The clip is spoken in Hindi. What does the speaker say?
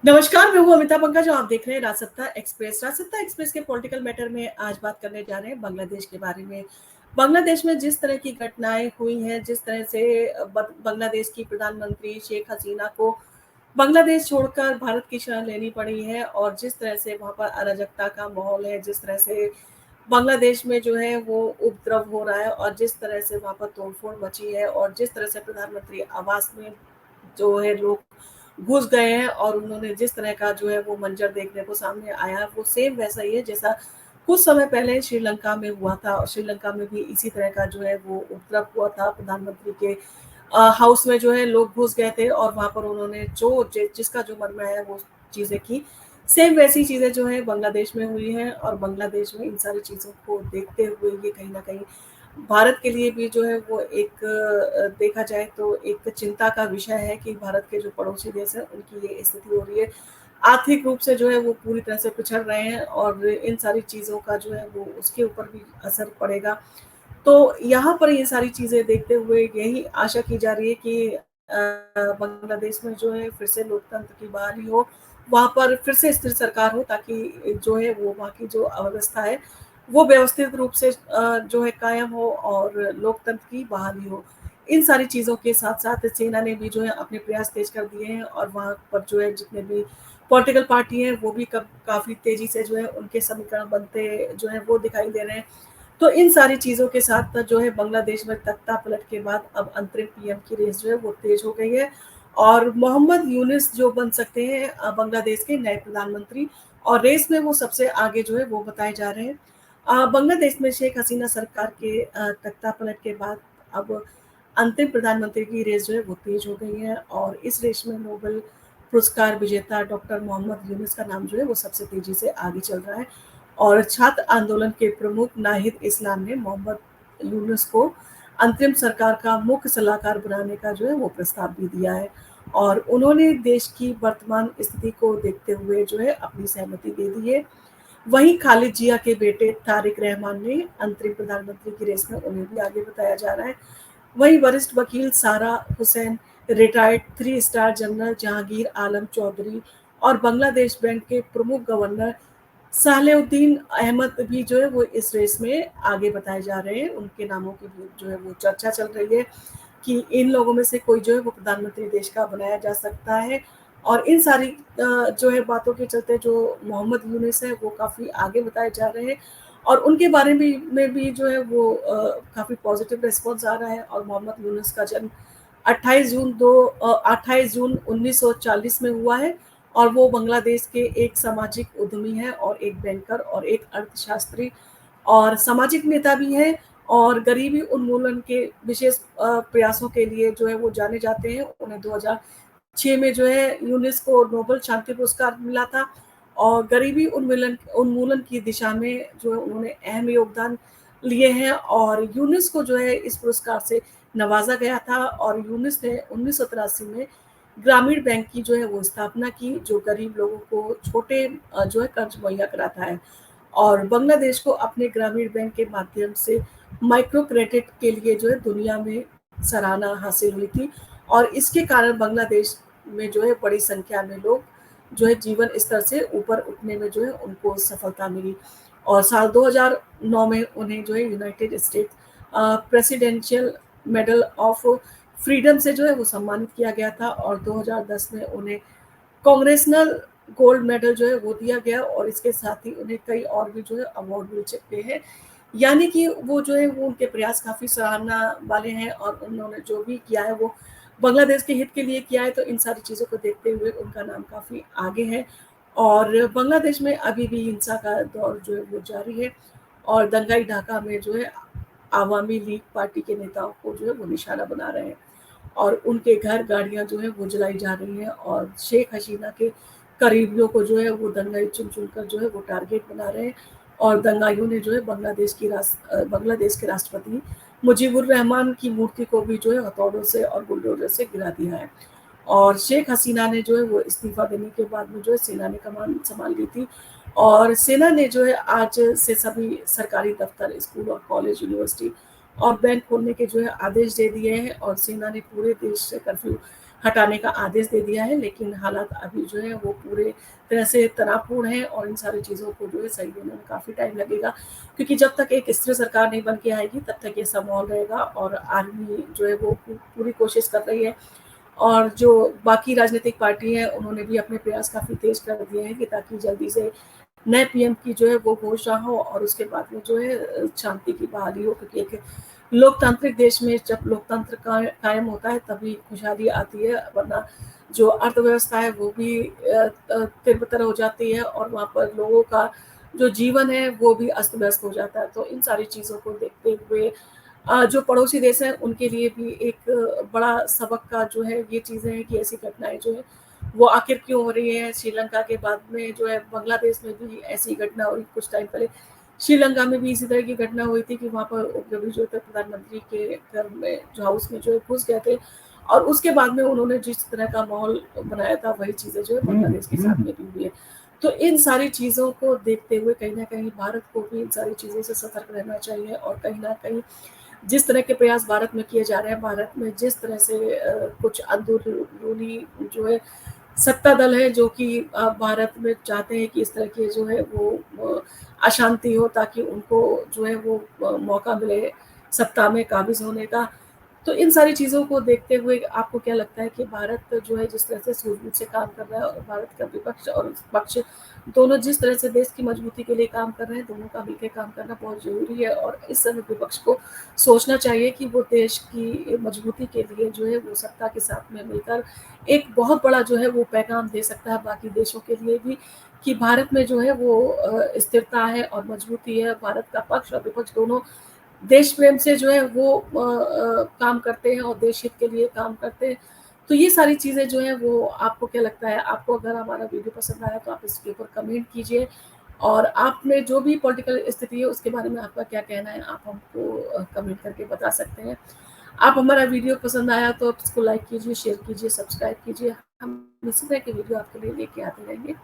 नमस्कार, मैं हूँ अमिता पंकज और आप देख रहे हैं राजसत्ता एक्सप्रेस। राजसत्ता एक्सप्रेस के पॉलिटिकल मैटर में आज बात करने जा रहे हैं बांग्लादेश के बारे में। बांग्लादेश में जिस तरह की घटनाएं हुई हैं, जिस तरह से बांग्लादेश की प्रधानमंत्री शेख हसीना को बांग्लादेश छोड़कर भारत की शरण लेनी पड़ी है और जिस तरह से वहाँ पर अराजकता का माहौल है, जिस तरह से बांग्लादेश में जो है वो उपद्रव हो रहा है और जिस तरह से वहाँ पर तोड़फोड़ मची है और जिस तरह से प्रधानमंत्री आवास में जो है लोग घुस गए हैं और उन्होंने जिस तरह का जो है वो मंजर देखने को सामने आया, वो सेम वैसा ही है जैसा कुछ समय पहले श्रीलंका में हुआ था। और श्रीलंका में भी इसी तरह का जो है वो उपद्रव हुआ था। प्रधानमंत्री के हाउस में जो है लोग घुस गए थे और वहां पर उन्होंने जिसका जो मन में आया वो चीजें की। सेम वैसी चीजें जो है बांग्लादेश में हुई हैं और बांग्लादेश में इन सारी चीजों को देखते हुए ये कहीं ना कहीं भारत के लिए भी जो है वो एक देखा जाए तो एक चिंता का विषय है कि भारत के जो पड़ोसी देश हैं उनकी ये स्थिति हो रही है। आर्थिक रूप से जो है वो पूरी तरह से पिछड़ रहे हैं और इन सारी चीज़ों का जो है वो उसके ऊपर भी असर पड़ेगा। तो यहाँ पर ये सारी चीज़ें देखते हुए यही आशा की जा रही है कि बांग्लादेश में जो है फिर से लोकतंत्र की बहाली हो, वहाँ पर फिर से स्थिर सरकार हो ताकि जो है वो वहाँ की जो अव्यवस्था है वो व्यवस्थित रूप से जो है कायम हो और लोकतंत्र की बहाली हो। इन सारी चीज़ों के साथ-साथ सेना ने भी जो है अपने प्रयास तेज कर दिए हैं और वहाँ पर जो है जितने भी पॉलिटिकल पार्टी हैं वो भी काफ़ी तेज़ी से जो है उनके समीकरण बनते जो है वो दिखाई दे रहे हैं। तो इन सारी चीज़ों के साथ जो है बांग्लादेश में तख्ता पलट के बाद अब अंतरिम पीएम की रेस जो है वो तेज हो गई है और मोहम्मद यूनिस जो बन सकते हैं बांग्लादेश के नए प्रधानमंत्री और रेस में वो सबसे आगे जो है वो बताए जा रहे हैं। बांग्लादेश में शेख हसीना सरकार के तख्ता पलट के बाद अब अंतिम प्रधानमंत्री की रेस जो है वो तेज हो गई है और इस रेस में नोबेल पुरस्कार विजेता डॉक्टर मोहम्मद यूनुस का नाम जो है वो सबसे तेजी से आगे चल रहा है और छात्र आंदोलन के प्रमुख नाहिद इस्लाम ने मोहम्मद यूनुस को अंतरिम सरकार का मुख्य सलाहकार बनाने का जो है वो प्रस्ताव भी दिया है और उन्होंने देश की वर्तमान स्थिति को देखते हुए जो है अपनी सहमति दे दी है। वहीं खालिद जिया के बेटे तारिक रहमान ने अंतरिम प्रधानमंत्री की रेस में उन्हें भी आगे बताया जा रहा है। वहीं वरिष्ठ वकील Sara Hussain, retired 3 star general Jahangir Alam Chowdhury और बांग्लादेश बैंक के प्रमुख गवर्नर सालेउद्दीन अहमद भी जो है वो इस रेस में आगे बताए जा रहे हैं। उनके नामों की भी जो है वो चर्चा चल रही है कि इन लोगों में से कोई जो है वो प्रधानमंत्री देश का बनाया जा सकता है और इन सारी जो है बातों के चलते जो मोहम्मद यूनुस है वो काफ़ी आगे बताए जा रहे हैं और उनके बारे में भी जो है वो काफ़ी पॉजिटिव रिस्पॉन्स आ रहा है और मोहम्मद यूनुस का जन्म 28 जून 1940 में हुआ है और वो बांग्लादेश के एक सामाजिक उद्यमी है और एक बैंकर और एक अर्थशास्त्री और सामाजिक नेता भी हैं और गरीबी उन्मूलन के विशेष प्रयासों के लिए जो है वो जाने जाते हैं। उन्हें 2006 में जो है यूनेस्को को नोबेल शांति पुरस्कार मिला था और गरीबी उन्मूलन उन्मूलन की दिशा में जो है उन्होंने अहम योगदान लिए हैं और यूनेस्को को जो है इस पुरस्कार से नवाजा गया था और यूनिस ने 1983 में ग्रामीण बैंक की जो है वो स्थापना की जो गरीब लोगों को छोटे जो है कर्ज मुहैया कराता है और बांग्लादेश को अपने ग्रामीण बैंक के माध्यम से माइक्रो क्रेडिट के लिए जो है दुनिया में सराहना हासिल हुई थी और इसके कारण बांग्लादेश में जो है बड़ी संख्या में लोग जो है जीवन स्तर से ऊपर उठने में जो है उनको सफलता मिली और साल 2009 में उन्हें जो है United state presidential medal of freedom से जो है वो सम्मानित किया गया था और 2010 में उन्हें कांग्रेसनल गोल्ड मेडल जो है वो दिया गया और इसके साथ ही उन्हें कई और भी जो है अवार्ड मिल चुके हैं। यानी कि वो जो है वो उनके प्रयास काफ़ी सराहना वाले हैं और उन्होंने जो भी किया है वो बांग्लादेश के हित के लिए किया है। तो इन सारी चीज़ों को देखते हुए उनका नाम काफ़ी आगे है और बांग्लादेश में अभी भी हिंसा का दौर जो है वो जारी है और दंगाई ढाका में जो है आवामी लीग पार्टी के नेताओं को जो है वो निशाना बना रहे हैं और उनके घर गाड़ियां जो है वो जलाई जा रही हैं और शेख हसीना के करीबियों को जो है वो दंगाई चुन चुन कर जो है वो टारगेट बना रहे हैं और दंगाइयों ने जो है बांग्लादेश के राष्ट्रपति मुजीबुर रहमान की मूर्ति को भी जो है हथौड़ों से और बुलडोजर से गिरा दिया है और शेख हसीना ने जो है वो इस्तीफा देने के बाद में जो है सेना ने कमान संभाल ली थी और सेना ने जो है आज से सभी सरकारी दफ्तर, स्कूल और कॉलेज, यूनिवर्सिटी और बैंक खोलने के जो है आदेश दे दिए हैं और सेना ने पूरे देश से कर्फ्यू हटाने का आदेश दे दिया है, लेकिन हालात अभी जो है वो पूरे तरह से तनावपूर्ण हैं और इन सारी चीज़ों को जो है सही होने में काफ़ी टाइम लगेगा। क्योंकि जब तक एक स्थिर सरकार नहीं बन के आएगी, तब तक ये सब माहौल रहेगा और आर्मी जो है वो पूरी कोशिश कर रही है और जो बाकी राजनीतिक पार्टी हैं, उन्होंने भी अपने प्रयास काफ़ी तेज़ कर दिए हैं कि ताकि जल्दी से नए पीएम की जो है वो घोषणा हो और उसके बाद में जो है शांति की बहाली हो, क्योंकि एक लोकतांत्रिक देश में जब लोकतंत्र कायम होता है तभी खुशहाली आती है, वरना जो अर्थव्यवस्था है वो भी तिरबतर हो जाती है और वहाँ पर लोगों का जो जीवन है वो भी अस्त व्यस्त हो जाता है। तो इन सारी चीज़ों को देखते हुए जो पड़ोसी देश हैं उनके लिए भी एक बड़ा सबक का जो है ये चीज़ें हैं कि ऐसी घटनाएं जो है वो आखिर क्यों हो रही है। श्रीलंका के बाद में जो है बांग्लादेश में भी ऐसी घटना हुई कुछ टाइम पहले। श्रीलंका में भी इसी तरह की घटना हुई थी कि वहाँ पर उपद्रवी जो थे प्रधानमंत्री के घर में जो हाउस में जो है घुस गए थे और उसके बाद में उन्होंने जिस तरह का माहौल बनाया था वही चीज़ें जो है बांग्लादेश के साथ में भी हुई है। तो इन सारी चीज़ों को देखते हुए कहीं न कहीं भारत को भी इन सारी चीज़ों से सतर्क रहना चाहिए और कहीं न कहीं जिस तरह के प्रयास भारत में किए जा रहे हैं, भारत में जिस तरह से कुछ अंदरूनी जो है सत्ता दल है जो कि भारत में चाहते हैं कि इस तरह की जो है वो अशांति हो ताकि उनको जो है वो मौका मिले सत्ता में काबिज़ होने का। तो इन सारी चीज़ों को देखते हुए आपको क्या लगता है कि भारत जो है जिस तरह से सूझबूझ से काम कर रहा है और भारत का विपक्ष और पक्ष दोनों जिस तरह से देश की मजबूती के लिए काम कर रहे हैं, दोनों का मिलकर काम करना बहुत ज़रूरी है और इस समय विपक्ष को सोचना चाहिए कि वो देश की मजबूती के लिए जो है वो सत्ता के साथ में मिलकर एक बहुत बड़ा जो है वो पैगाम दे सकता है बाकी देशों के लिए भी कि भारत में जो है वो स्थिरता है और मजबूती है। भारत का पक्ष और विपक्ष दोनों देश प्रेम से जो है वो काम करते हैं और देश हित के लिए काम करते हैं। तो ये सारी चीज़ें जो हैं वो आपको क्या लगता है? आपको अगर हमारा वीडियो पसंद आया तो आप इसके ऊपर कमेंट कीजिए और आप में जो भी पॉलिटिकल स्थिति है उसके बारे में आपका क्या कहना है आप हमको कमेंट करके बता सकते हैं। आप हमारा वीडियो पसंद आया तो आप इसको लाइक कीजिए, शेयर कीजिए, सब्सक्राइब कीजिए। हम इसी तरह के वीडियो आपके लिए लेके आते रहेंगे।